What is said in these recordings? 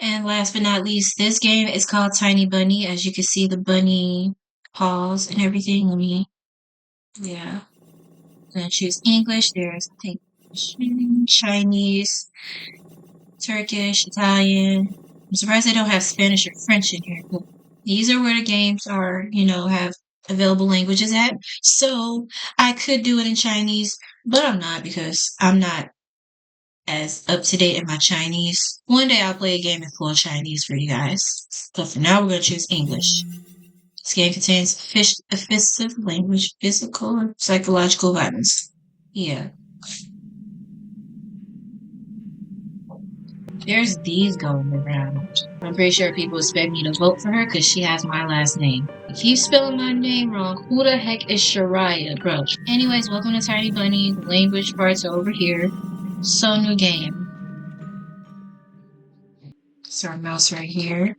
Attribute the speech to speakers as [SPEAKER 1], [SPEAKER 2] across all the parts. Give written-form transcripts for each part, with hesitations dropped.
[SPEAKER 1] And last but not least, this game is called Tiny Bunny. As you can see, the bunny paws and everything. Yeah. I'm gonna choose English. There's, I think, Chinese, Turkish, Italian. I'm surprised they don't have Spanish or French in here, but these are where the games are, have available languages at. So I could do it in Chinese, but I'm not because I'm not as up to date in my Chinese. One day I'll play a game in full Chinese for you guys. But for now, we're going to choose English. This game contains offensive language, physical, and psychological violence. Yeah. There's these going around. I'm pretty sure people expect me to vote for her because she has my last name. If you spelling my name wrong, who the heck is Shariah, bro? Anyways, welcome to Tiny Bunny. The language parts are over here. So new game. So our mouse right here.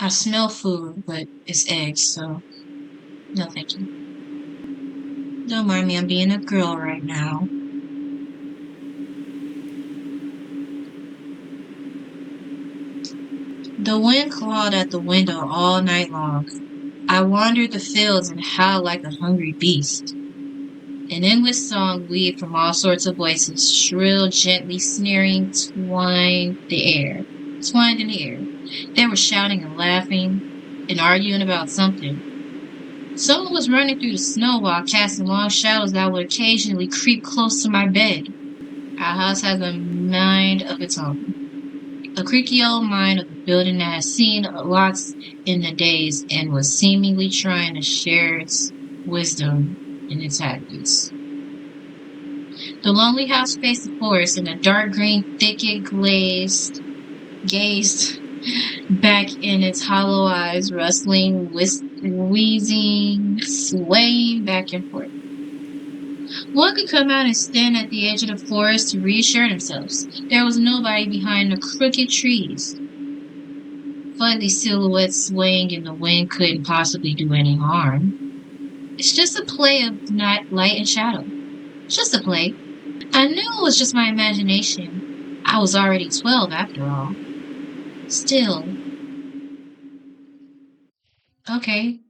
[SPEAKER 1] I smell food, but it's eggs, so no thank you. Don't mind me, I'm being a girl right now. The wind clawed at the window all night long. I wandered the fields and howled like a hungry beast. An endless song weaved from all sorts of voices, shrill, gently sneering, twined in the air. They were shouting and laughing and arguing about something. Someone was running through the snow while casting long shadows that would occasionally creep close to my bed. Our house has a mind of its own. A creaky old mind of a building that has seen lots in the days and was seemingly trying to share its wisdom in its habits. The lonely house faced the forest, and the dark green thicket gazed back in its hollow eyes, rustling, wheezing, swaying back and forth. One could come out and stand at the edge of the forest to reassure themselves. There was nobody behind the crooked trees. Fugly silhouettes swaying in the wind couldn't possibly do any harm. It's just a play of light and shadow. Just a play. I knew it was just my imagination. I was already 12 after all. Still. Okay.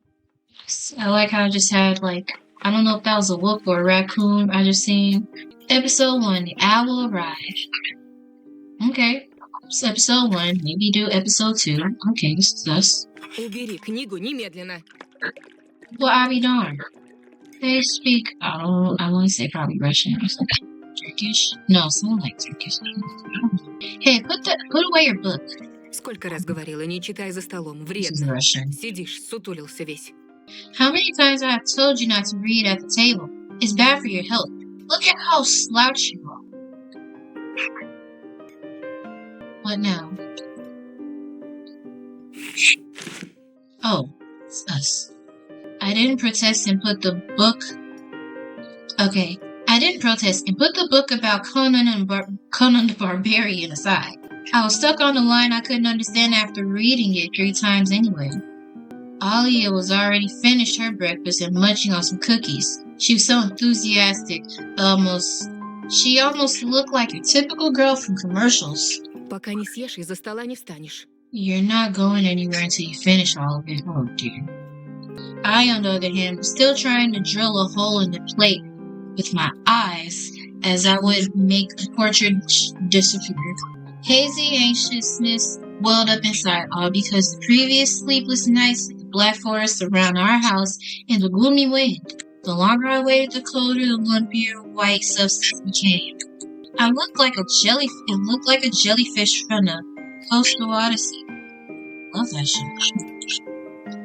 [SPEAKER 1] I like how I just had, I don't know if that was a wolf or a raccoon I just seen. Episode 1, the owl arrived. Okay. It's episode 1. Maybe do episode 2. Okay, this is us.
[SPEAKER 2] Убери книгу немедленно.
[SPEAKER 1] Well, I'll be darned. They speak, I want to say probably Russian or something. Turkish? No, something like Turkish. Hey, put away your book.
[SPEAKER 2] Сколько раз говорила, не читай за столом,
[SPEAKER 1] This is
[SPEAKER 2] вредно.
[SPEAKER 1] Russian.
[SPEAKER 2] Sидишь, сутулился весь.
[SPEAKER 1] How many times I have told you not to read at the table? It's bad for your health. Look at how slouchy you are. What now? Oh, it's us. I didn't protest and put the book about Conan the Barbarian aside. I was stuck on the line I couldn't understand after reading it 3 times anyway. Alia was already finished her breakfast and munching on some cookies. She was so enthusiastic, she almost looked like a typical girl from commercials.
[SPEAKER 2] Пока не съешь, из-за стола не встанешь.
[SPEAKER 1] You're not going anywhere until you finish all of it, oh dear. I, on the other hand, was still trying to drill a hole in the plate with my eyes as I would make the portrait disappear. Hazy anxiousness welled up inside, all because the previous sleepless nights in the black forest around our house and the gloomy wind. The longer I waited, the colder the lumpier white substance became. It looked like a jellyfish from the Coastal Odyssey. Love that shit.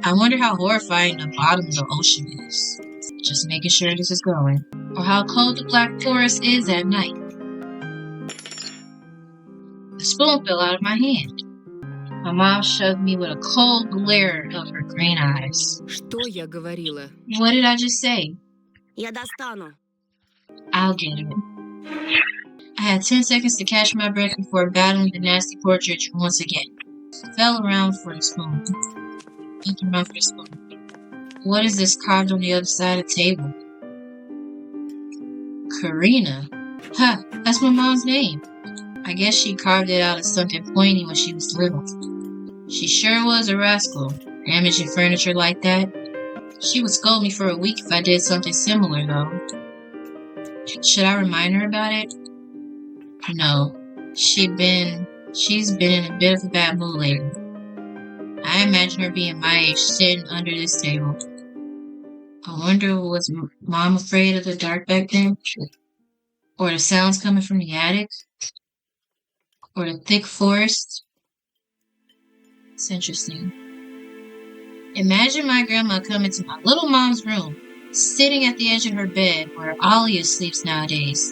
[SPEAKER 1] I wonder how horrifying the bottom of the ocean is. Just making sure this is going. Or how cold the black forest is at night. The spoon fell out of my hand. My mom shoved me with a cold glare of her green eyes.
[SPEAKER 2] Что я говорила?
[SPEAKER 1] What did I just say?
[SPEAKER 2] Я достану.
[SPEAKER 1] I'll get it. I had 10 seconds to catch my breath before battling the nasty portrait once again. I fell around for the spoon. What is this carved on the other side of the table? Karina. Huh, that's my mom's name. I guess she carved it out as something pointy when she was little. She sure was a rascal, damaging furniture like that. She would scold me for a week if I did something similar, though. Should I remind her about it? No. She's been in a bit of a bad mood lately. I imagine her being my age, sitting under this table. I wonder, was Mom afraid of the dark back then? Or the sounds coming from the attic? Or the thick forest? It's interesting. Imagine my grandma coming to my little mom's room, sitting at the edge of her bed where Alia sleeps nowadays,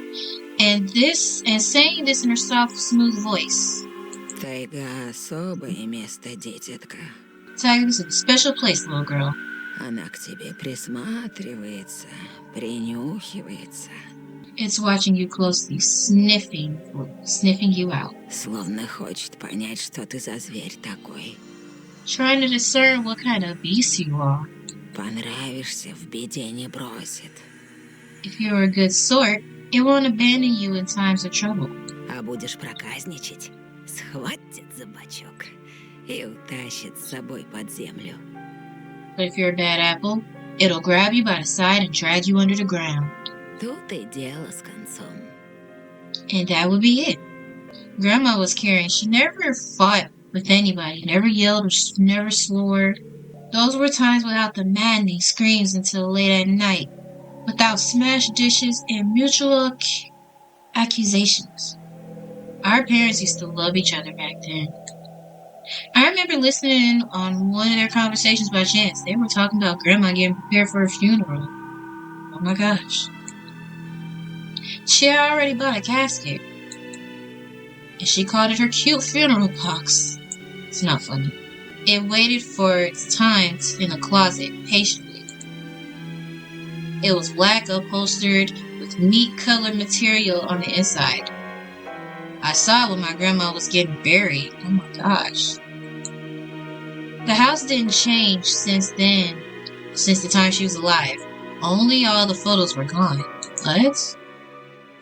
[SPEAKER 1] and saying this in her soft, smooth voice.
[SPEAKER 3] Тайга особое место, дитятка.
[SPEAKER 1] Tiger is a special place, little girl.
[SPEAKER 3] Она к тебе присматривается, принюхивается.
[SPEAKER 1] It's watching you closely, sniffing you out.
[SPEAKER 3] Словно хочет понять, что ты за зверь такой.
[SPEAKER 1] Trying to discern what kind of beast you are.
[SPEAKER 3] Понравишься, в беде не бросит.
[SPEAKER 1] If you're a good sort, it won't abandon you in times of trouble.
[SPEAKER 3] А будешь проказничать, схватит за бочок и утащит с собой под землю.
[SPEAKER 1] But if you're a bad apple, it'll grab you by the side and drag you under the ground.
[SPEAKER 3] Тут и дело с концом.
[SPEAKER 1] And that would be it. Grandma was caring. She never fought with anybody, never yelled or never swore. Those were times without the maddening screams until late at night, without smashed dishes and mutual accusations. Our parents used to love each other back then. I remember listening on one of their conversations by chance. They were talking about Grandma getting prepared for her funeral. Oh my gosh. She had already bought a casket, and she called it her cute funeral box. It's not funny. It waited for its time in the closet, patiently. It was black, upholstered, with meat-colored material on the inside. I saw it when my grandma was getting buried. Oh my gosh. The house didn't change since the time she was alive. Only all the photos were gone. What?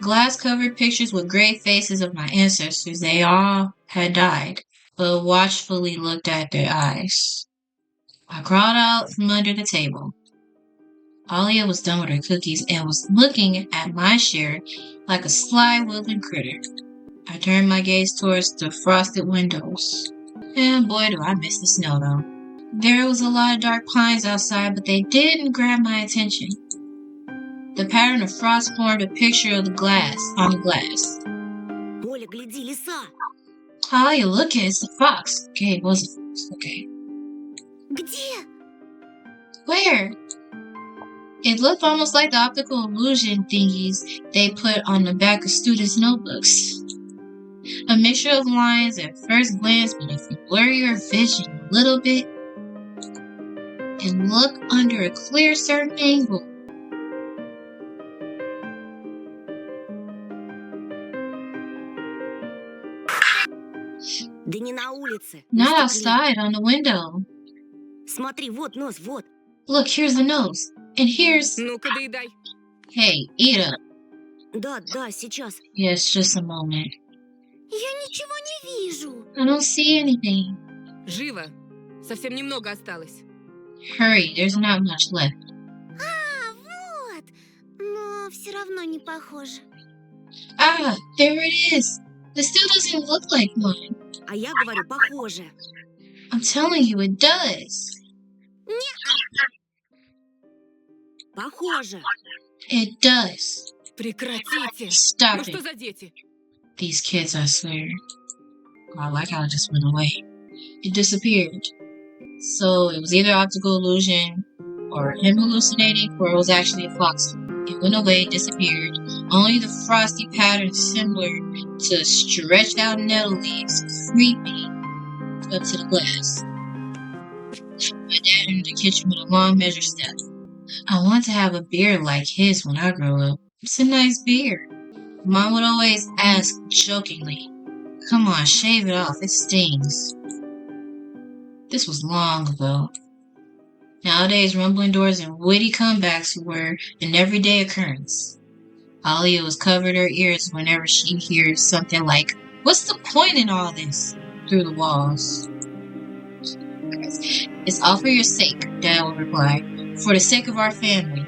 [SPEAKER 1] Glass-covered pictures with gray faces of my ancestors. They all had died, but watchfully looked at their eyes. I crawled out from under the table. Alia was done with her cookies and was looking at my share like a sly woodland critter. I turned my gaze towards the frosted windows. And boy, do I miss the snow, though. There was a lot of dark pines outside, but they didn't grab my attention. The pattern of frost formed a picture of the glass on the glass.
[SPEAKER 2] Оля, гляди, лиса!
[SPEAKER 1] Alia, look at it, it's a fox. Okay, it was a fox. Okay.
[SPEAKER 2] Где?
[SPEAKER 1] Where? It looked almost like the optical illusion thingies they put on the back of students' notebooks. A mixture of lines at first glance, but if you blur your vision a little bit and look under a clear certain angle,
[SPEAKER 2] Да не на улице.
[SPEAKER 1] not
[SPEAKER 2] на стекле.
[SPEAKER 1] outside on the window.
[SPEAKER 2] Смотри, вот нос, вот.
[SPEAKER 1] Look, here's the nose. And here's...
[SPEAKER 2] Ну-ка, доедай.
[SPEAKER 1] Hey, eat up.
[SPEAKER 2] Да, сейчас.
[SPEAKER 1] Yes, just a moment.
[SPEAKER 2] Я ничего не вижу.
[SPEAKER 1] I don't see anything.
[SPEAKER 2] Живо. Совсем немного осталось.
[SPEAKER 1] Hurry, there's not much left.
[SPEAKER 2] А, вот. Но все равно не похоже.
[SPEAKER 1] Ah, there it is. This still doesn't look like mine.
[SPEAKER 2] А я говорю, похоже.
[SPEAKER 1] I'm telling you, it does.
[SPEAKER 2] Похоже.
[SPEAKER 1] It does.
[SPEAKER 2] Прекратите.
[SPEAKER 1] Stop
[SPEAKER 2] Ну
[SPEAKER 1] it.
[SPEAKER 2] что за дети?
[SPEAKER 1] These kids, I swear. I like how it just went away. It disappeared. So it was either optical illusion or him hallucinating, or it was actually a fox. It went away, disappeared. Only the frosty pattern similar to stretched out nettle leaves creeping up to the glass. My dad entered the kitchen with a long measured step. I want to have a beard like his when I grow up. It's a nice beard. Mom would always ask jokingly, "Come on, shave it off, it stings." This was long ago. Nowadays, rumbling doors and witty comebacks were an everyday occurrence. Alia was covered her ears whenever she hears something like, What's the point in all this? Through the walls. It's all for your sake, Dad would reply. For the sake of our family.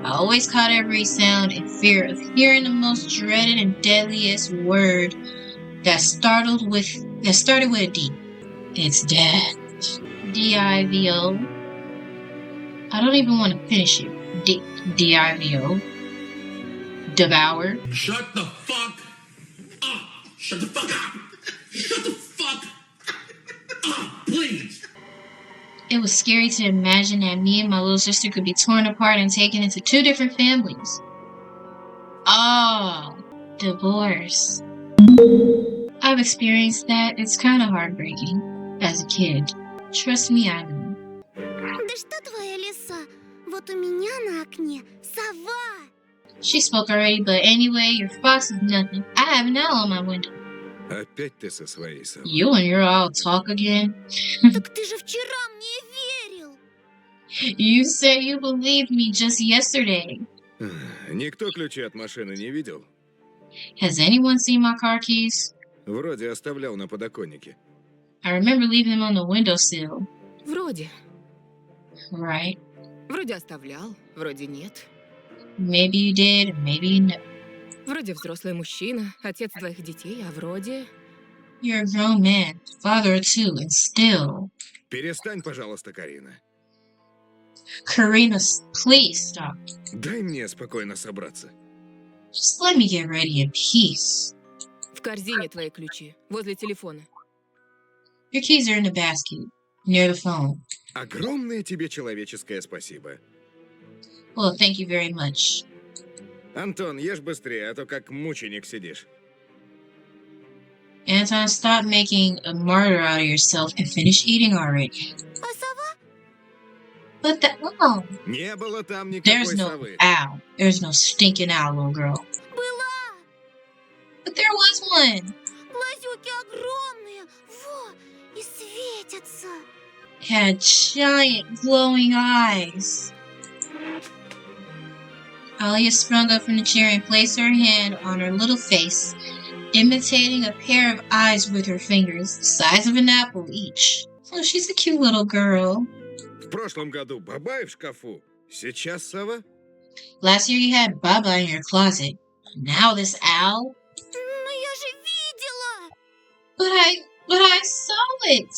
[SPEAKER 1] I always caught every sound in fear of hearing the most dreaded and deadliest word that started with a D. It's Dad. D-I-V-O. I don't even want to finish it. D-I-V-O. Devour.
[SPEAKER 4] Shut the fuck up! Shut the fuck up! Shut the fuck up, please!
[SPEAKER 1] It was scary to imagine that me and my little sister could be torn apart and taken into two different families. Oh, divorce. I've experienced that. It's kind of heartbreaking as a kid. Trust me, I know.
[SPEAKER 2] Да что твоя лиса? Вот у меня на окне сова.
[SPEAKER 1] She spoke already, but anyway, your fox is nothing. I have an owl on my window.
[SPEAKER 5] Опять ты со своей совой.
[SPEAKER 1] You and your all talk again?
[SPEAKER 2] Так ты же вчера мне верил.
[SPEAKER 1] You said you believed me just yesterday.
[SPEAKER 5] Никто ключи от машины не видел?
[SPEAKER 1] Has anyone seen my car keys?
[SPEAKER 5] Вроде оставлял на подоконнике.
[SPEAKER 1] I remember leaving them on the windowsill.
[SPEAKER 3] Вроде.
[SPEAKER 1] Right.
[SPEAKER 3] Вроде оставлял, вроде нет.
[SPEAKER 1] Maybe you did, maybe you know.
[SPEAKER 3] Вроде взрослый мужчина, отец двоих детей, а вроде...
[SPEAKER 1] You're a grown man, father of two, and still...
[SPEAKER 5] Перестань, пожалуйста, Карина.
[SPEAKER 1] Karina, please stop.
[SPEAKER 5] Дай мне спокойно собраться.
[SPEAKER 1] Just let me get ready in peace.
[SPEAKER 3] В корзине твои ключи, возле телефона.
[SPEAKER 1] Your keys are in the basket, near the phone.
[SPEAKER 5] Огромное тебе человеческое спасибо.
[SPEAKER 1] Well, thank you very much.
[SPEAKER 5] Антон, ешь быстрее, а то как мученик сидишь.
[SPEAKER 1] Anton, stop making a martyr out of yourself and finish eating already.
[SPEAKER 2] А сова?
[SPEAKER 1] But that... Oh,
[SPEAKER 5] Не было там
[SPEAKER 1] there's
[SPEAKER 5] никакой
[SPEAKER 1] no
[SPEAKER 5] совы.
[SPEAKER 1] owl. There's no stinking owl, little girl.
[SPEAKER 2] Была.
[SPEAKER 1] But there was one.
[SPEAKER 2] Глазюки огромные. Во, и светятся.
[SPEAKER 1] It had giant glowing eyes. Alia sprung up from the chair and placed her hand on her little face, imitating a pair of eyes with her fingers, the size of an apple each. Oh, she's a cute little girl.
[SPEAKER 5] В прошлом году бабай в шкафу, сейчас сова.
[SPEAKER 1] Last year you had Baba in your closet. Now this owl?
[SPEAKER 2] Но я же видела.
[SPEAKER 1] But I saw it.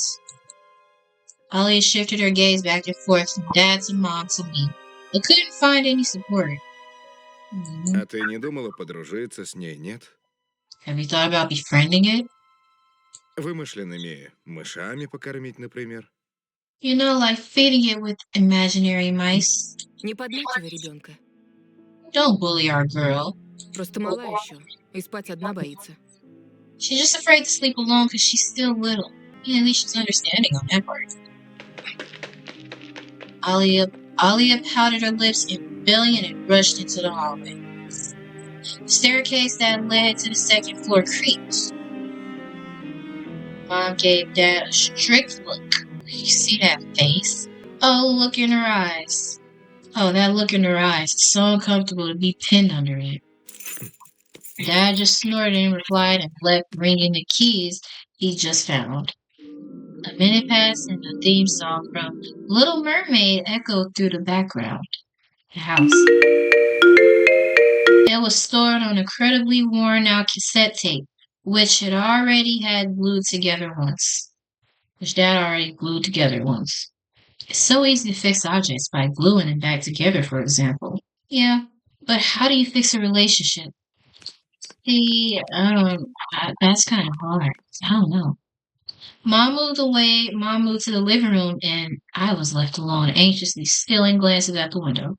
[SPEAKER 1] Alia shifted her gaze back and forth from Dad to Mom to me, but couldn't find any support.
[SPEAKER 5] А ты не думала подружиться с ней, нет?
[SPEAKER 1] Have you thought about befriending it?
[SPEAKER 5] Вымышленными мышами покормить, например.
[SPEAKER 1] You know, like feeding it with imaginary mice.
[SPEAKER 3] Не подначивай ребенка.
[SPEAKER 1] Don't bully our girl.
[SPEAKER 3] Просто мала еще. И спать одна боится.
[SPEAKER 1] She's just afraid to sleep alone because she's still little. Yeah, at least she's understanding on that part. Alia pouted her lips in rebellion and rushed into the hallway. The staircase that led to the second floor creaked. Mom gave Dad a strict look. You see that face? Oh, look in her eyes. Oh, that look in her eyes. It's so uncomfortable to be pinned under it. Dad just snorted and replied and left ringing the keys he just found. A minute passed and the theme song from Little Mermaid echoed through the background. The house. It was stored on incredibly worn-out cassette tape, which Dad already glued together once. It's so easy to fix objects by gluing them back together, for example. Yeah, but how do you fix a relationship? See, that's kind of hard. I don't know. Mom moved to the living room, and I was left alone, anxiously stealing glances at the window.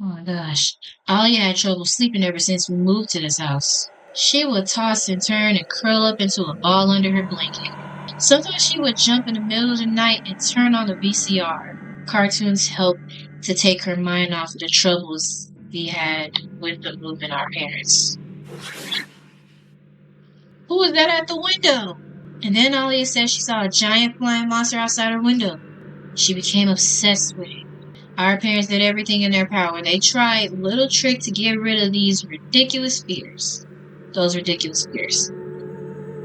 [SPEAKER 1] Oh my gosh. Alia had trouble sleeping ever since we moved to this house. She would toss and turn and curl up into a ball under her blanket. Sometimes she would jump in the middle of the night and turn on the VCR. Cartoons helped to take her mind off of the troubles we had with the moving our parents. Who was that at the window? And then Alia said she saw a giant flying monster outside her window. She became obsessed with it. Our parents did everything in their power. They tried little trick to get rid of these ridiculous fears. Those ridiculous fears.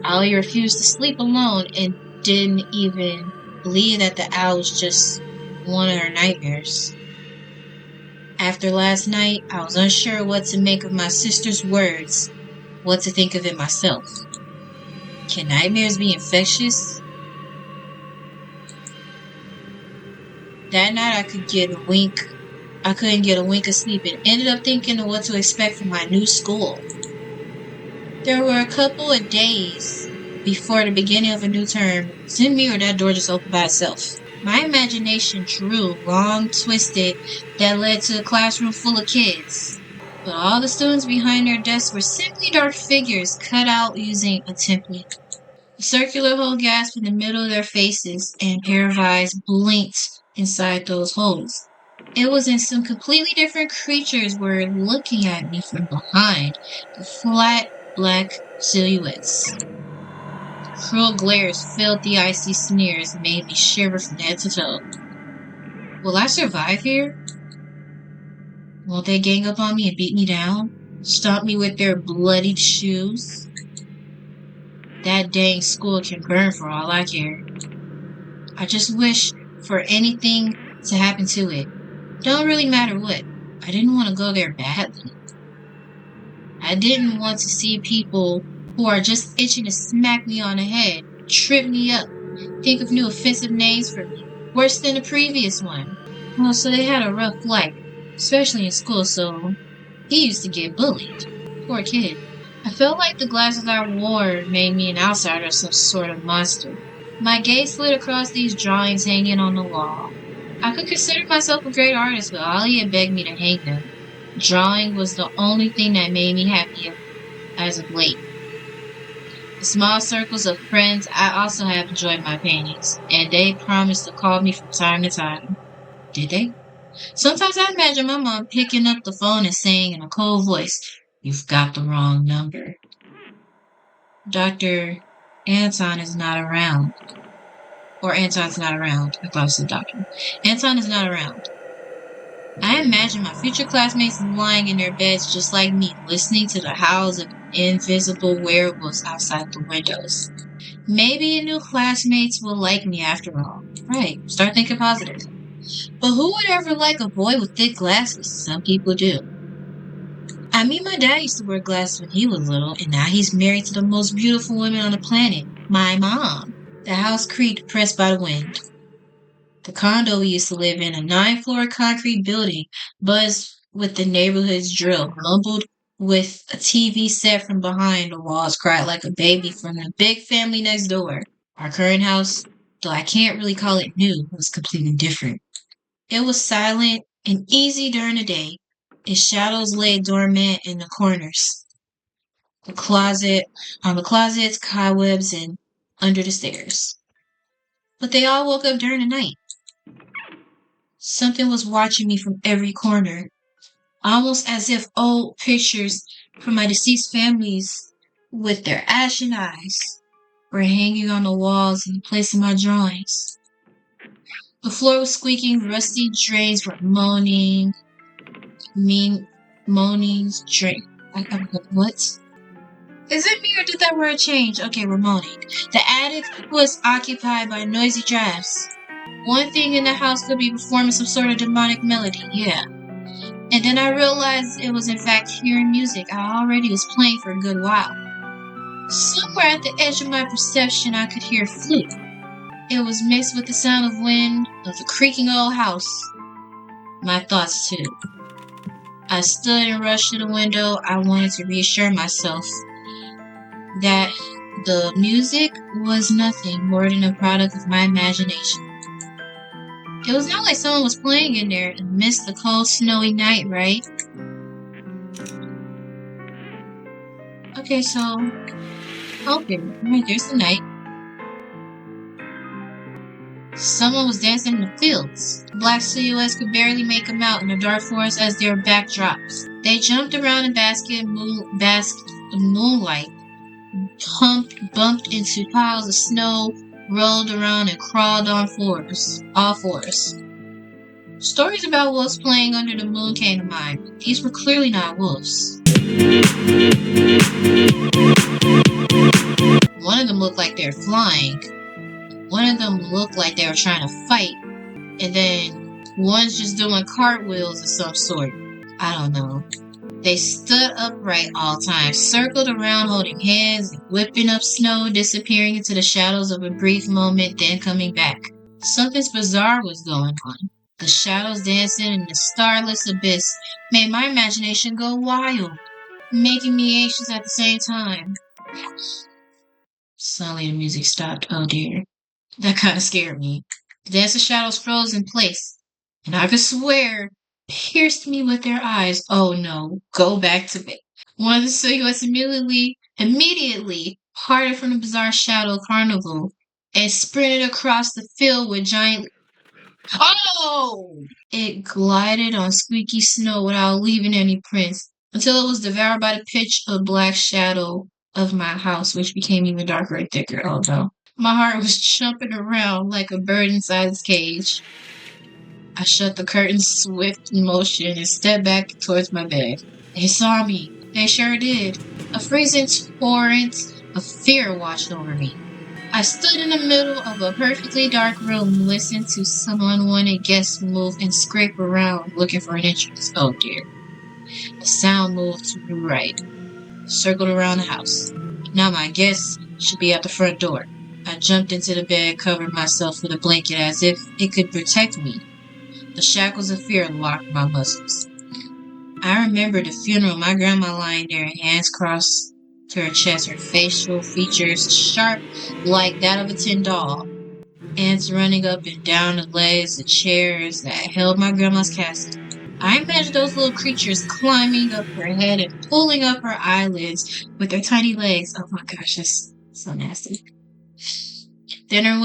[SPEAKER 1] Ollie refused to sleep alone and didn't even believe that the owl was just one of her nightmares. After last night, I was unsure what to make of my sister's words, what to think of it myself. Can nightmares be infectious? That night I couldn't get a wink of sleep and ended up thinking of what to expect from my new school. There were a couple of days before the beginning of a new term. It's in me or that door just opened by itself. My imagination drew long twisted that led to a classroom full of kids. But all the students behind their desks were simply dark figures cut out using a template. A circular hole gasped in the middle of their faces, and a pair of eyes blinked inside those holes. It was in some completely different creatures were looking at me from behind, the flat black silhouettes. The cruel glares filled the icy sneers and made me shiver from head to toe. Will I survive here? Won't they gang up on me and beat me down? Stomp me with their bloodied shoes? That dang school can burn for all I care. I just wish for anything to happen to it. Don't really matter what. I didn't want to go there badly. I didn't want to see people who are just itching to smack me on the head, trip me up, think of new offensive names for me, worse than the previous one. Oh, so they had a rough life, especially in school, so he used to get bullied. Poor kid. I felt like the glasses I wore made me an outsider, some sort of monster. My gaze slid across these drawings hanging on the wall. I could consider myself a great artist, but Ollie had begged me to hang them. Drawing was the only thing that made me happy as of late. The small circles of friends I also have enjoyed my paintings, and they promised to call me from time to time. Did they? Sometimes I imagine my mom picking up the phone and saying in a cold voice, "You've got the wrong number." Dr. Anton is not around. Or Anton's not around. I thought it said doctor. Anton is not around. I imagine my future classmates lying in their beds just like me, listening to the howls of invisible werewolves outside the windows. Maybe new classmates will like me after all. Right, start thinking positive. But who would ever like a boy with thick glasses? Some people do. I mean, my dad used to wear glasses when he was little, and now he's married to the most beautiful woman on the planet, my mom. The house creaked, pressed by the wind. The condo we used to live in, a 9-floor concrete building, buzzed with the neighborhood's drill, mumbled with a TV set from behind the walls, cried like a baby from the big family next door. Our current house, though I can't really call it new, was completely different. It was silent and easy during the day. Its shadows lay dormant in the corners, the closets, cobwebs, and under the stairs. But they all woke up during the night. Something was watching me from every corner, almost as if old pictures from my deceased families with their ashen eyes were hanging on the walls in place of my drawings. The floor was squeaking, rusty drains were moaning, what? Is it me or did that word change? Okay, we're moaning. The attic was occupied by noisy drafts. One thing in the house could be performing some sort of demonic melody, yeah. And then I realized it was in fact hearing music I already was playing for a good while. Somewhere at the edge of my perception I could hear a flute. It was mixed with the sound of wind, of the creaking old house. My thoughts too. I stood and rushed to the window. I wanted to reassure myself that the music was nothing more than a product of my imagination. It was not like someone was playing in there amidst the cold, snowy night, right? Okay, so, right, there's the night. Someone was dancing in the fields. Black silhouettes could barely make them out in the dark forest as their backdrops. They jumped around and basked in moonlight, bumped into piles of snow, rolled around and crawled on all fours. Stories about wolves playing under the moon came to mind. These were clearly not wolves. One of them looked like they were flying. One of them looked like they were trying to fight. And then one's just doing cartwheels of some sort. I don't know. They stood upright all times, circled around holding hands, whipping up snow, disappearing into the shadows of a brief moment, then coming back. Something bizarre was going on. The shadows dancing in the starless abyss made my imagination go wild, making me anxious at the same time. Suddenly the music stopped. Oh dear. That kind of scared me. The dancing shadows froze in place, and I could swear pierced me with their eyes. Oh no, go back to bed. One of the silhouettes immediately parted from the bizarre shadow carnival and sprinted across the field with giant. Oh! It glided on squeaky snow without leaving any prints until it was devoured by the pitch of black shadow of my house, which became even darker and thicker. Oh no. My heart was jumping around like a bird inside its cage. I shut the curtains swift motion and stepped back towards my bed. They saw me. They sure did. A freezing torrent of fear washed over me. I stood in the middle of a perfectly dark room and listened to some unwanted guests move and scrape around looking for an entrance. Oh dear. The sound moved to the right, circled around the house. Now my guests should be at the front door. I jumped into the bed, covered myself with a blanket as if it could protect me. The shackles of fear locked my muscles. I remember the funeral, my grandma lying there, hands crossed to her chest, her facial features sharp like that of a tin doll. Ants running up and down the legs of chairs that held my grandma's casket. I imagined those little creatures climbing up her head and pulling up her eyelids with their tiny legs. Oh my gosh, that's so nasty. Then her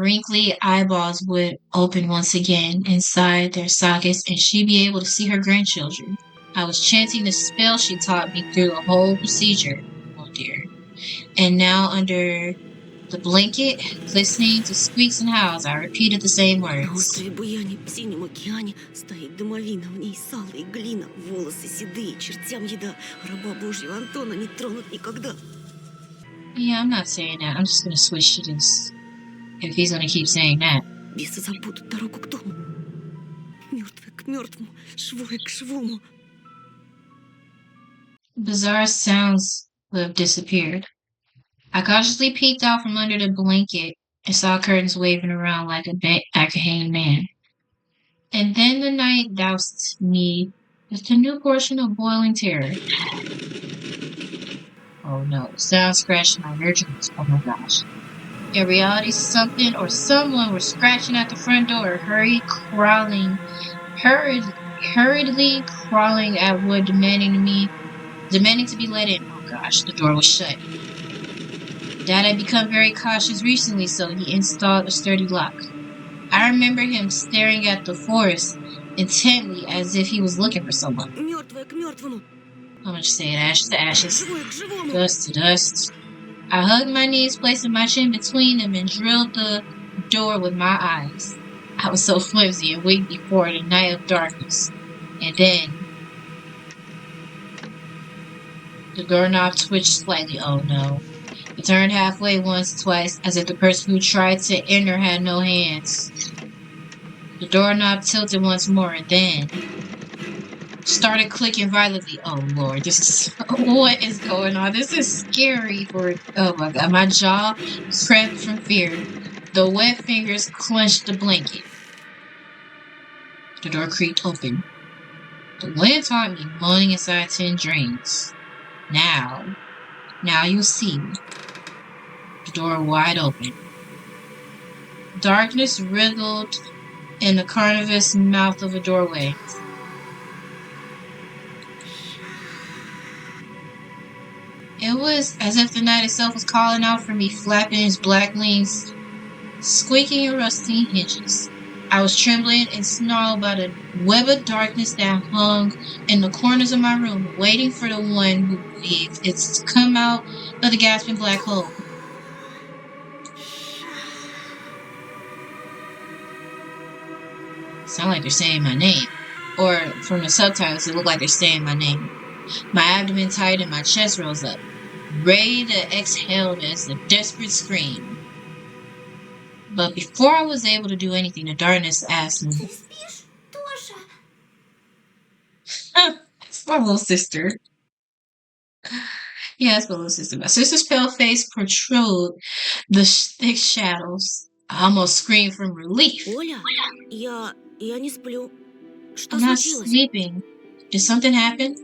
[SPEAKER 1] wrinkly eyeballs would open once again inside their sockets, and she'd be able to see her grandchildren. I was chanting the spell she taught me through the whole procedure. Oh dear. And now under the blanket, listening to squeaks and howls, I repeated the same
[SPEAKER 3] На
[SPEAKER 1] words.
[SPEAKER 3] острове Буяне, в синем океане, стоит домовина, в ней сало и глина, волосы седые, чертям еда, раба Божьего Антона не тронут никогда.
[SPEAKER 1] Yeah, I'm not saying that. I'm just gonna switch to this. If he's gonna keep saying that.
[SPEAKER 3] Бесы забудут дорогу к дому. Мертвые к мертвому, живое к живому.
[SPEAKER 1] Bizarre sounds would have disappeared. I cautiously peeked out from under the blanket and saw curtains waving around like a hanged man. And then the night doused me with a new portion of boiling terror. Oh no, sound scratched my eardrums. Oh my gosh. In reality, something or someone was scratching at the front door, hurriedly crawling at wood, demanding to be let in. Oh gosh, the door was shut. Dad had become very cautious recently, so he installed a sturdy lock. I remember him staring at the forest intently as if he was looking for someone.
[SPEAKER 3] Мертвое к мертвому,
[SPEAKER 1] I'm gonna say it, ashes to ashes,
[SPEAKER 3] живое к живому.
[SPEAKER 1] dust to dust. I hugged my knees, placing my chin between them, and drilled the door with my eyes. I was so flimsy and weak before the night of darkness. And then the doorknob twitched slightly. Oh no. It turned halfway once, twice, as if the person who tried to enter had no hands. The doorknob tilted once more and then started clicking violently. Oh lord, this is what is going on? This is scary oh my god. My jaw cramped from fear. The wet fingers clenched the blanket. The door creaked open. The wind taught me moaning inside tin drains. Now you'll see. The door wide open. Darkness wriggled in the carnivorous mouth of a doorway. It was as if the night itself was calling out for me, flapping its black wings, squeaking and rusting hinges. I was trembling and snarled by the web of darkness that hung in the corners of my room, waiting for the one who believed it's to come out of the gasping black hole. Sound like they're saying my name. Or from the subtitles, it looked like they're saying my name. My abdomen tightened and my chest rose up, ready to exhale as a desperate scream. But before I was able to do anything, the darkness asked me.
[SPEAKER 2] Ты спишь, Тоша?
[SPEAKER 1] It's my little sister. Yeah, it's my little sister. My sister's pale face protruded the thick shadows. I almost screamed from relief.
[SPEAKER 3] Оля, я не сплю. Что
[SPEAKER 1] I'm not
[SPEAKER 3] случилось?
[SPEAKER 1] sleeping. Did something happen?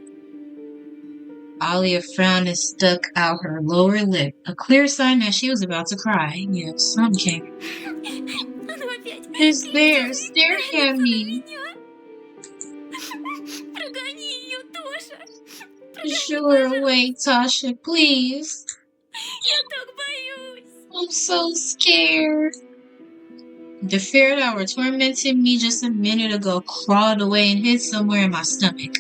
[SPEAKER 1] Alia frowned and stuck out her lower lip, a clear sign that she was about to cry. Yeah, something came.
[SPEAKER 2] Оно опять.
[SPEAKER 1] It's there, staring at me.
[SPEAKER 2] Прогони ее, Тоша.
[SPEAKER 1] Shoo her away, Tasha, please.
[SPEAKER 2] Я так боюсь.
[SPEAKER 1] I'm so scared. The fear that were tormenting me just a minute ago crawled away and hid somewhere in my stomach.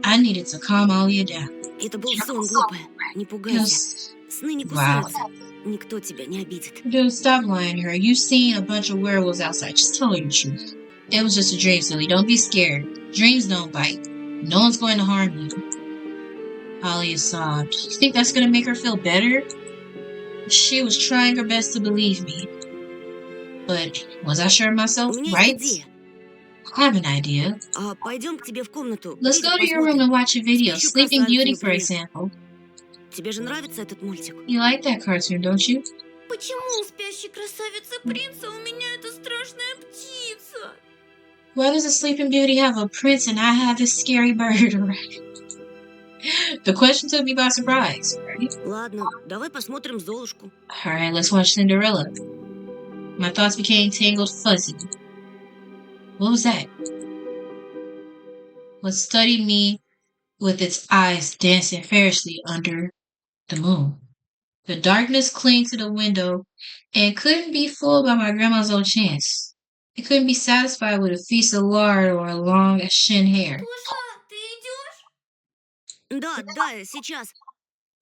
[SPEAKER 1] I needed to calm Alia down.
[SPEAKER 3] Это был сон, глупая. Не пугайся. Сны не кусаются. Никто тебя не обидит.
[SPEAKER 1] Dude, stop lying to her. You seen a bunch of werewolves outside. Just tell her the truth. It was just a dream, silly. Don't be scared. Dreams don't bite. No one's going to harm you. Alia sobbed. You think that's going to make her feel better? She was trying her best to believe me. But was I sure of myself,
[SPEAKER 3] У меня
[SPEAKER 1] right?
[SPEAKER 3] есть идея.
[SPEAKER 1] I have an idea.
[SPEAKER 3] Пойдем к тебе в комнату.
[SPEAKER 1] Let's go to your room and watch a video. Sleeping Beauty, for example.
[SPEAKER 3] Тебе же нравится этот мультик?
[SPEAKER 1] You like that cartoon, don't you?
[SPEAKER 2] Почему у спящей красавицы принца у меня эта страшная птица?
[SPEAKER 1] Why does a Sleeping Beauty have a prince and I have this scary bird, right? The question took me by surprise, right?
[SPEAKER 3] Ладно, давай посмотрим Золушку.
[SPEAKER 1] Alright, let's watch Cinderella. My thoughts became tangled fuzzy. What was that? What studied me with its eyes dancing ferociously under the moon. The darkness clung to the window and couldn't be fooled by my grandma's old chance. It couldn't be satisfied with a feast of lard or a long shin hair.
[SPEAKER 2] Тоша, ты идешь?
[SPEAKER 3] Да, сейчас.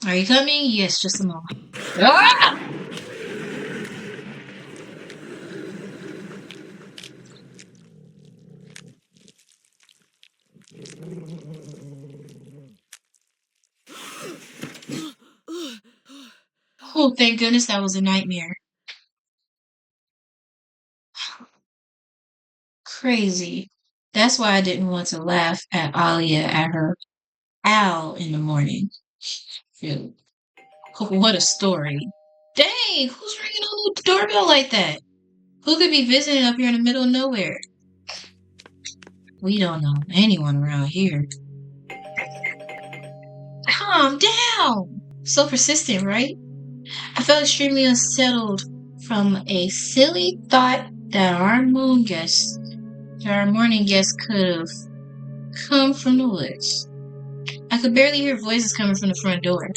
[SPEAKER 1] Are you coming? Yes, just a moment. Ah! Oh, thank goodness that was a nightmare. Crazy. That's why I didn't want to laugh at Alia at her owl in the morning. Phew. What a story. Dang, who's ringing on the doorbell like that? Who could be visiting up here in the middle of nowhere? We don't know anyone around here. Calm down. So persistent, right? I felt extremely unsettled from a silly thought that our morning guest could have come from the woods. I could barely hear voices coming from the front door.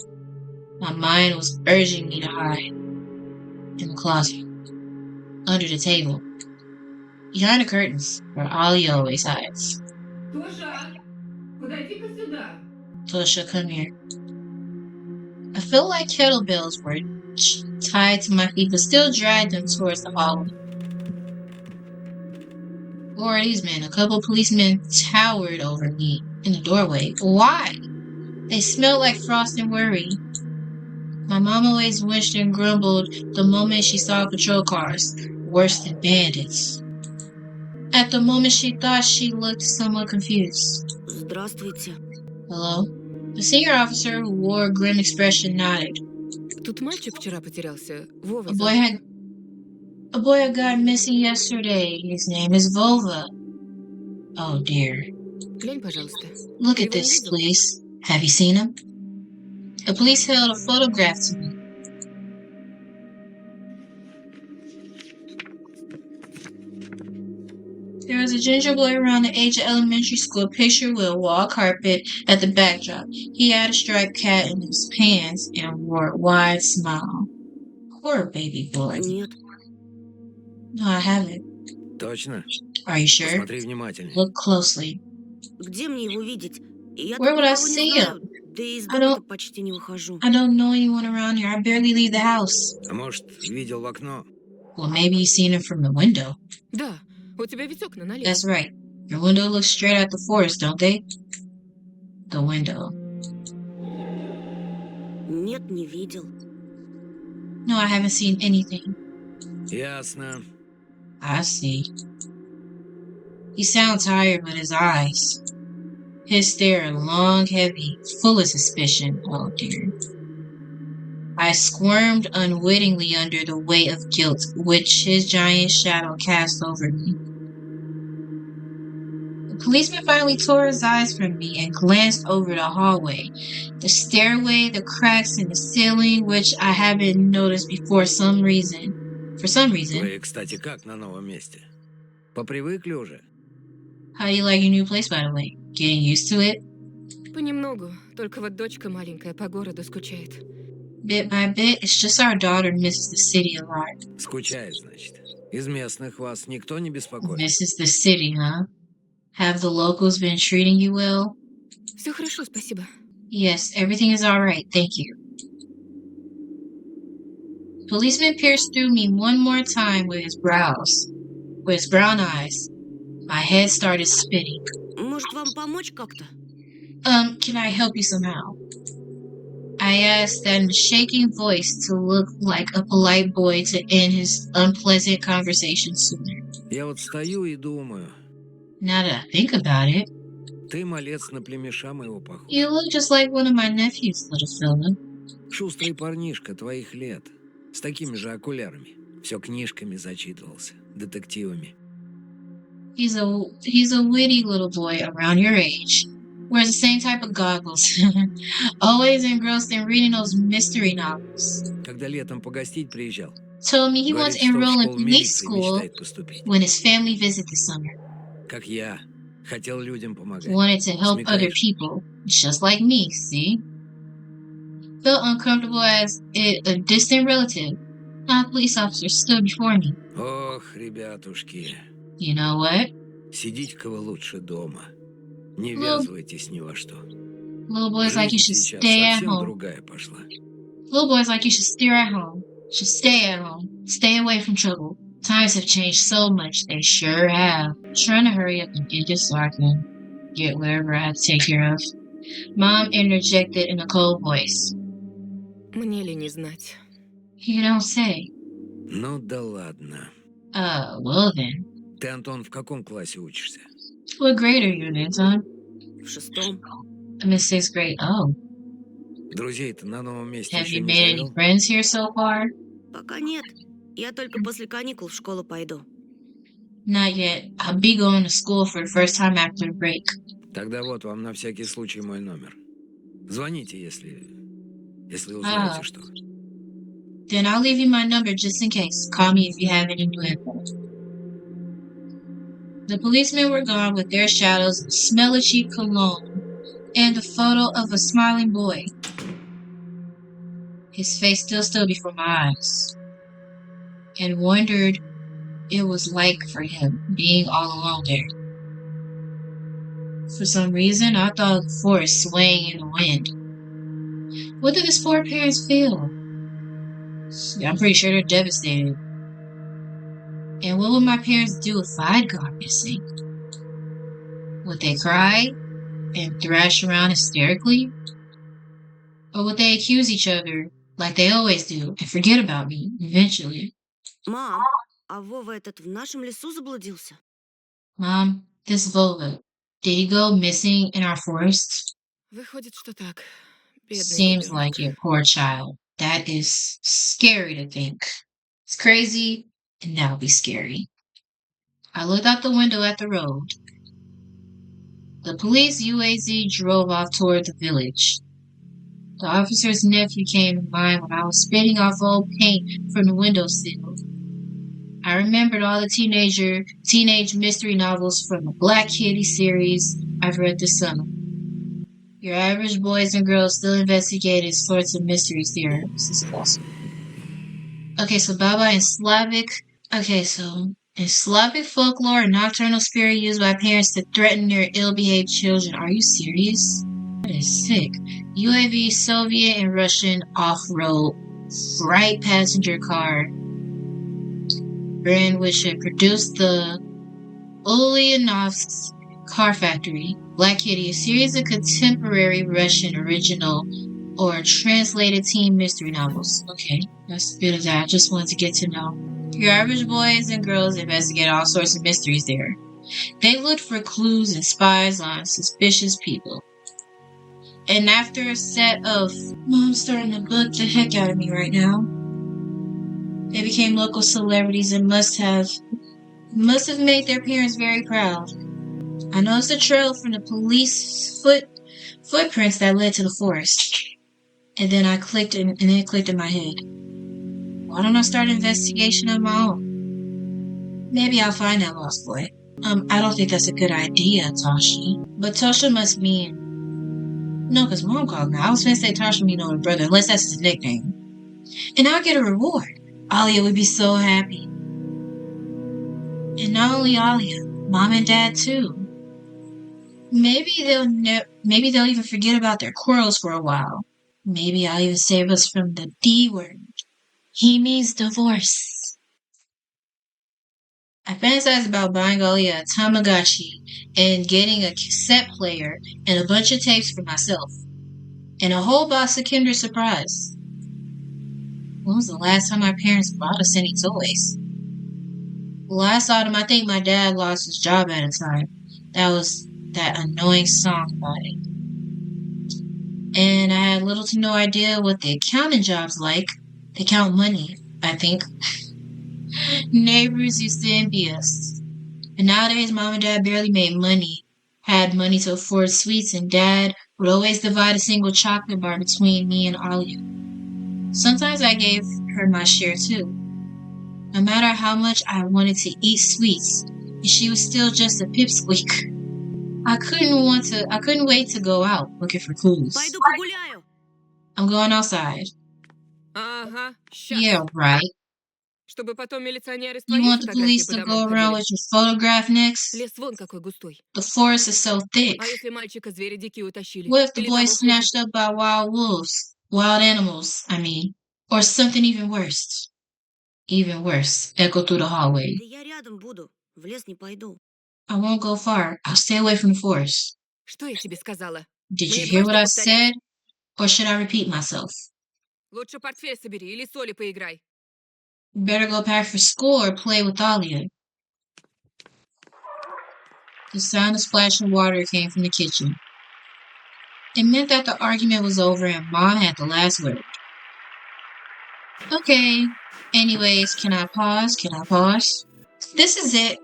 [SPEAKER 1] My mind was urging me to hide in the closet, under the table, behind the curtains, where Ollie always hides.
[SPEAKER 6] Тоша, подойди-ка сюда.
[SPEAKER 1] Tosha, come here. I felt like kettlebells were tied to my feet, but still dragged them towards the hallway. Who are these men? A couple policemen towered over me in the doorway. Why? They smelled like frost and worry. My mom always wished and grumbled the moment she saw patrol cars, worse than bandits. At the moment she thought she looked somewhat confused.
[SPEAKER 3] Здравствуйте.
[SPEAKER 1] Hello? The senior officer who wore a grim expression nodded.
[SPEAKER 6] Тут мальчик вчера потерялся. Вова.
[SPEAKER 1] A boy had gone missing yesterday. His name is Vova. Oh dear.
[SPEAKER 6] Глянь, пожалуйста.
[SPEAKER 1] Look at this, please. Have you seen him? The police held a photograph to me. There was a ginger boy around the age of elementary school, pictured with a wall carpet at the backdrop. He had a striped cat in his pants and wore a wide smile. Poor baby boy.
[SPEAKER 3] Нет.
[SPEAKER 1] No, I haven't.
[SPEAKER 5] Точно?
[SPEAKER 1] Are you sure?
[SPEAKER 5] Посмотри внимательнее.
[SPEAKER 1] Look closely.
[SPEAKER 3] Где мне его видеть? Я
[SPEAKER 1] Where
[SPEAKER 3] тут
[SPEAKER 1] would I
[SPEAKER 3] никого не
[SPEAKER 1] see
[SPEAKER 3] знаю. Да и из дома почти не выхожу.
[SPEAKER 1] I don't know anyone around here. I barely leave the house.
[SPEAKER 5] А может, видел в окно?
[SPEAKER 1] Well, maybe you've seen him from the window.
[SPEAKER 6] Да, У тебя ведь окна налево.
[SPEAKER 1] That's right. Your window looks straight at the forest, don't they? The window.
[SPEAKER 3] Нет, не видел.
[SPEAKER 1] No, I haven't seen anything.
[SPEAKER 5] Ясно.
[SPEAKER 1] I see. He sounds tired, but his eyes. His stare are long, heavy, full of suspicion. Oh dear. I squirmed unwittingly under the weight of guilt which his giant shadow cast over me. The policeman finally tore his eyes from me and glanced over the hallway, the stairway, the cracks in the ceiling, which I haven't noticed before for some reason.
[SPEAKER 5] Вы, кстати, как на новом месте? Попривыкли уже?
[SPEAKER 1] How do you like your new place, by the way? Getting used to it?
[SPEAKER 6] Понемногу. Только вот дочка маленькая по городу скучает.
[SPEAKER 1] Bit by bit, it's just our daughter misses the city a lot.
[SPEAKER 5] Скучает, значит. Из местных вас никто не беспокоит?
[SPEAKER 1] Misses the city, huh? Have the locals been treating you well?
[SPEAKER 6] Все хорошо, спасибо.
[SPEAKER 1] Yes, everything is all right, thank you. Policeman pierced through me one more time with his brown eyes. My head started spinning.
[SPEAKER 3] Может, вам помочь как-то?
[SPEAKER 1] Can I help you somehow? I asked that in a shaking voice to look like a polite boy to end his unpleasant conversation sooner.
[SPEAKER 5] Я вот стою и думаю.
[SPEAKER 1] Now that I think about it,
[SPEAKER 5] Ты малец на племеша моего похож.
[SPEAKER 1] you look just like one of my nephews, little fella.
[SPEAKER 5] Шустрый парнишка твоих лет. С такими же окулярами. Все книжками зачитывался. Детективами.
[SPEAKER 1] He's a witty little boy around your age. Wears the same type of goggles. Always engrossed in reading those mystery novels.
[SPEAKER 5] Когда летом погостить приезжал.
[SPEAKER 1] Told me he wants
[SPEAKER 5] Говорит,
[SPEAKER 1] to
[SPEAKER 5] что в
[SPEAKER 1] enroll in
[SPEAKER 5] школу
[SPEAKER 1] police
[SPEAKER 5] милиции
[SPEAKER 1] school
[SPEAKER 5] мечтает поступить.
[SPEAKER 1] when his family visit this summer.
[SPEAKER 5] Как я. Хотел людям помогать.
[SPEAKER 1] Wanted to help other
[SPEAKER 5] Смекаешь?
[SPEAKER 1] people, just like me, see? Felt uncomfortable as a distant relative. A police officer stood before me.
[SPEAKER 5] Ох, ребятушки.
[SPEAKER 1] You know what?
[SPEAKER 5] Сидите-ка вы лучше дома. Не
[SPEAKER 1] Ну,
[SPEAKER 5] ввязывайтесь ни во что.
[SPEAKER 1] Little boys like you
[SPEAKER 5] Жизнь
[SPEAKER 1] should
[SPEAKER 5] сейчас
[SPEAKER 1] stay at
[SPEAKER 5] совсем
[SPEAKER 1] home.
[SPEAKER 5] другая пошла.
[SPEAKER 1] Little boys like you should stay at home. Should stay at home. Stay away from trouble. Times have changed so much. They sure have. Trying to hurry up and end this so I can get whatever I have to take care of. Mom interjected in a cold voice.
[SPEAKER 6] Мне ли не знать?
[SPEAKER 1] You don't say.
[SPEAKER 5] Ну да ладно.
[SPEAKER 1] Well then.
[SPEAKER 5] Ты, Антон, в каком классе учишься?
[SPEAKER 1] What grade are you in, Anton?
[SPEAKER 3] В 6.
[SPEAKER 1] I'm in 6th grade. Oh.
[SPEAKER 5] Друзей-то на новом месте
[SPEAKER 1] Have
[SPEAKER 5] еще
[SPEAKER 1] you
[SPEAKER 5] не
[SPEAKER 1] made any
[SPEAKER 5] завел?
[SPEAKER 1] friends here so far?
[SPEAKER 3] Пока нет. Я только после каникул в школу пойду.
[SPEAKER 1] Not yet. I'll be going to school for the first time after the break.
[SPEAKER 5] Тогда вот вам на всякий случай мой номер. Звоните, если узнаете что.
[SPEAKER 1] Then I'll leave you my number just in case. Call me if you have any new info. The policemen were gone with their shadows, the smell of cheap cologne, and the photo of a smiling boy. His face still stood before my eyes, and wondered it was like for him being all alone there. For some reason, I thought of the forest swaying in the wind. What did his poor parents feel? I'm pretty sure they're devastated. And what would my parents do if I'd gone missing? Would they cry and thrash around hysterically? Or would they accuse each other like they always do and forget about me eventually?
[SPEAKER 3] Мам, а Вова этот в нашем лесу заблудился?
[SPEAKER 1] Mom, this Volva, did he go missing in our forest?
[SPEAKER 6] Выходит, что так. Бедный
[SPEAKER 1] Seems
[SPEAKER 6] ребенок.
[SPEAKER 1] like it, poor child. That is scary to think. It's crazy, and that'll be scary. I looked out the window at the road. The police UAZ drove off toward the village. The officer's nephew came to mind when I was spitting off old paint from the windowsill. I remembered all the teenage mystery novels from the Black Kitty series I've read this summer. Your average boys and girls still investigated sorts of mysteries there. This is awesome. Okay, so Baba in Slavic. Okay, so in Slavic folklore, a nocturnal spirit used by parents to threaten their ill-behaved children. Are you serious? That is sick. UAV, Soviet, and Russian off-road bright passenger car brand which had produced the Ulyanovsk's Car Factory, Black Kitty, a series of contemporary Russian original or translated teen mystery novels. Okay, that's a bit of that. I just wanted to get to know. Your average boys and girls investigate all sorts of mysteries there. They look for clues and spies on suspicious people. And after a set of Mom's starting to bug the heck out of me right now. They became local celebrities and must have made their parents very proud. I noticed a trail from the police footprints that led to the forest. And then it clicked in my head. Why don't I start an investigation of my own? Maybe I'll find that lost boy. I don't think that's a good idea, Tasha. But Tasha must mean... No, because Mom called me. I was going to say Tasha mean older brother, unless that's his nickname. And I'll get a reward. Alia would be so happy. And not only Alia, Mom and Dad too. Maybe they'll even forget about their quarrels for a while. Maybe I'll even save us from the D word. He means divorce. I fantasize about buying Alia a Tamagotchi and getting a cassette player and a bunch of tapes for myself. And a whole box of Kinder Surprise. When was the last time my parents bought us any toys? Last autumn, I think my dad lost his job at a time. That was that annoying song about it. And I had little to no idea what the accounting job's like. They count money, I think. Neighbors used to envy us. And nowadays, Mom and Dad barely had money to afford sweets, and Dad would always divide a single chocolate bar between me and Alia. Sometimes I gave her my share too. No matter how much I wanted to eat sweets, she was still just a pipsqueak. I couldn't wait to go out looking for clues.
[SPEAKER 3] Пойду погуляю.
[SPEAKER 1] I'm going outside.
[SPEAKER 6] Ага, щас.
[SPEAKER 1] Yeah, right.
[SPEAKER 6] Чтобы потом милиционеры с
[SPEAKER 1] You
[SPEAKER 6] твоей
[SPEAKER 1] want the
[SPEAKER 6] фотографией
[SPEAKER 1] police
[SPEAKER 6] по
[SPEAKER 1] to
[SPEAKER 6] домам
[SPEAKER 1] go around
[SPEAKER 6] ходили?
[SPEAKER 1] with your photograph next?
[SPEAKER 6] Лес вон какой густой.
[SPEAKER 1] The forest is so thick.
[SPEAKER 6] А если мальчика звери дикие утащили?
[SPEAKER 1] What if the
[SPEAKER 6] Или
[SPEAKER 1] boy
[SPEAKER 6] того
[SPEAKER 1] is
[SPEAKER 6] хуже?
[SPEAKER 1] snatched up by wild animals, or something even worse? Even worse. Echo through the hallway.
[SPEAKER 3] Да я рядом буду. В лес не пойду.
[SPEAKER 1] I won't go far. I'll stay away from the forest.
[SPEAKER 6] Что я тебе сказала?
[SPEAKER 1] Did
[SPEAKER 6] Мне
[SPEAKER 1] you hear what I
[SPEAKER 6] дважды повторять?
[SPEAKER 1] said? Or should I repeat myself?
[SPEAKER 6] Лучше портфель собери или соли поиграй.
[SPEAKER 1] You better go pack for school or play with Alia. The sound of splashing water came from the kitchen. It meant that the argument was over and Mom had the last word. Okay. Anyways, can I pause? This is it.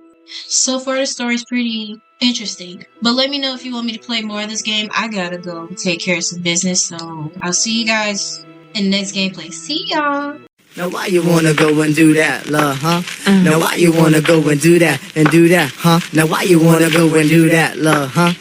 [SPEAKER 1] So far, the story's pretty interesting. But let me know if you want me to play more of this game. I gotta go take care of some business. So I'll see you guys in the next gameplay. See y'all!
[SPEAKER 7] Now why you wanna go and do that, love, huh? Now why you wanna go and do that, huh? Now why you wanna go and do that, love, huh?